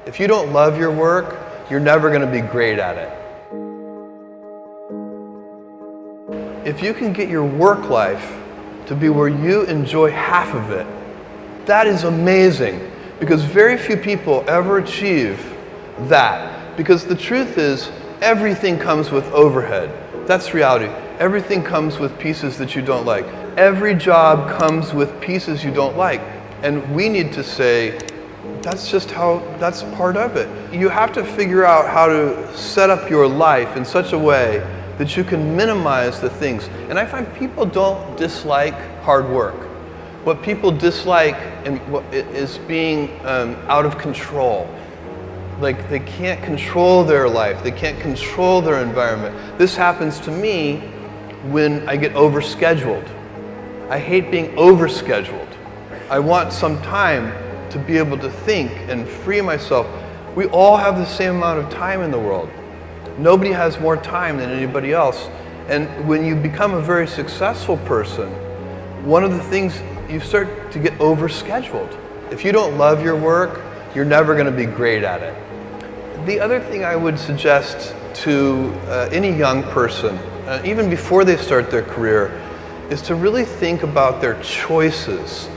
If you don't love your work, you're never going to be great at it. If you can get your work life to be where you enjoy half of it, that is amazing, because very few people ever achieve that. Because the truth is, everything comes with overhead. That's reality. Everything comes with pieces that you don't like. Every job comes with pieces you don't like. And we need to say, that's part of it. You have to figure out how to set up your life in such a way that you can minimize the things. And I find people don't dislike hard work. What people dislike is being out of control. Like, they can't control their life. They can't control their environment. This happens to me when I get overscheduled. I hate being overscheduled. I want some time to be able to think and free myself. We all have the same amount of time in the world. Nobody has more time than anybody else. And when you become a very successful person, one of the things, you start to get overscheduled. If you don't love your work, you're never going to be great at it. The other thing I would suggest to any young person, even before they start their career, is to really think about their choices.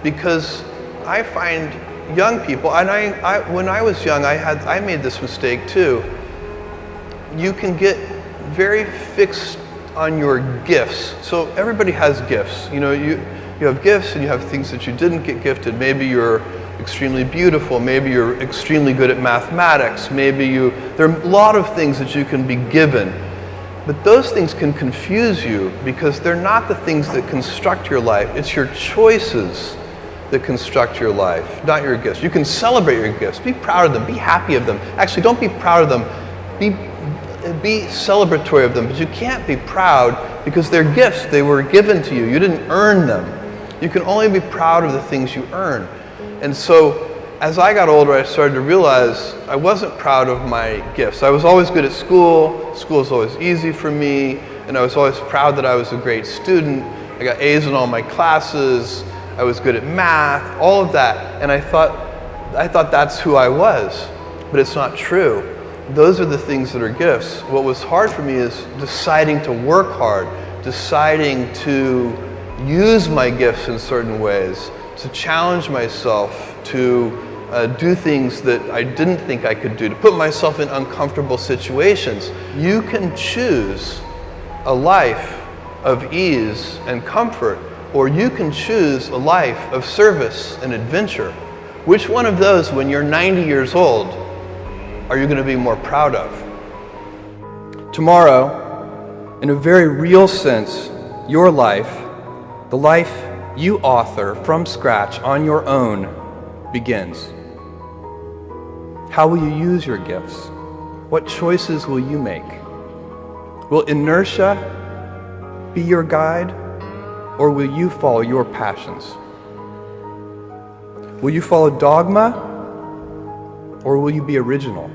Because I find young people, and when I was young, I made this mistake too. You can get very fixed on your gifts. So everybody has gifts. You know, you have gifts and you have things that you didn't get gifted. Maybe you're extremely beautiful. Maybe you're extremely good at mathematics. There are a lot of things that you can be given. But those things can confuse you because they're not the things that construct your life. It's your choices that construct your life, not your gifts. You can celebrate your gifts. Be proud of them. Be happy of them. Actually, don't be proud of them. Be celebratory of them. But you can't be proud because they're gifts. They were given to you. You didn't earn them. You can only be proud of the things you earn. And so, as I got older, I started to realize I wasn't proud of my gifts. I was always good at school. School was always easy for me. And I was always proud that I was a great student. I got A's in all my classes. I was good at math, all of that. And I thought that's who I was. But it's not true. Those are the things that are gifts. What was hard for me is deciding to work hard, deciding to use my gifts in certain ways, to challenge myself, to do things that I didn't think I could do, to put myself in uncomfortable situations. You can choose a life of ease and comfort, or you can choose a life of service and adventure. Which one of those, when you're 90 years old, are you going to be more proud of? Tomorrow, in a very real sense, your life, the life you author from scratch on your own, begins. How will you use your gifts? What choices will you make? Will inertia be your guide, or will you follow your passions? Will you follow dogma, or will you be original?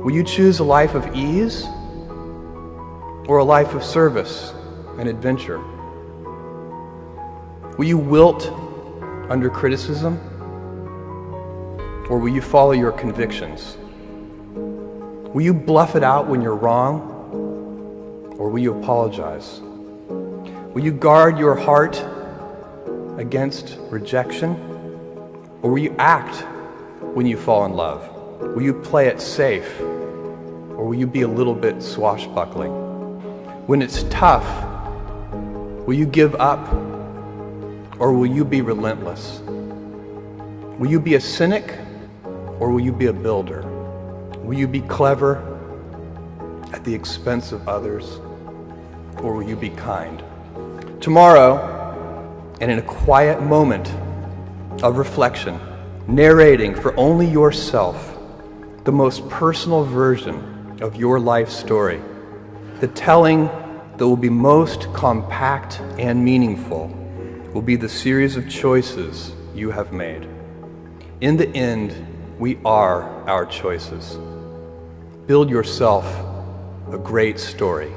Will you choose a life of ease, or a life of service and adventure? Will you wilt under criticism, or will you follow your convictions? Will you bluff it out when you're wrong, or will you apologize? Will you guard your heart against rejection, or will you act when you fall in love? Will you play it safe, or will you be a little bit swashbuckling? When it's tough, will you give up, or will you be relentless? Will you be a cynic, or will you be a builder? Will you be clever at the expense of others, or will you be kind? Tomorrow, and in a quiet moment of reflection, narrating for only yourself the most personal version of your life story, the telling that will be most compact and meaningful will be the series of choices you have made. In the end, we are our choices. Build yourself a great story.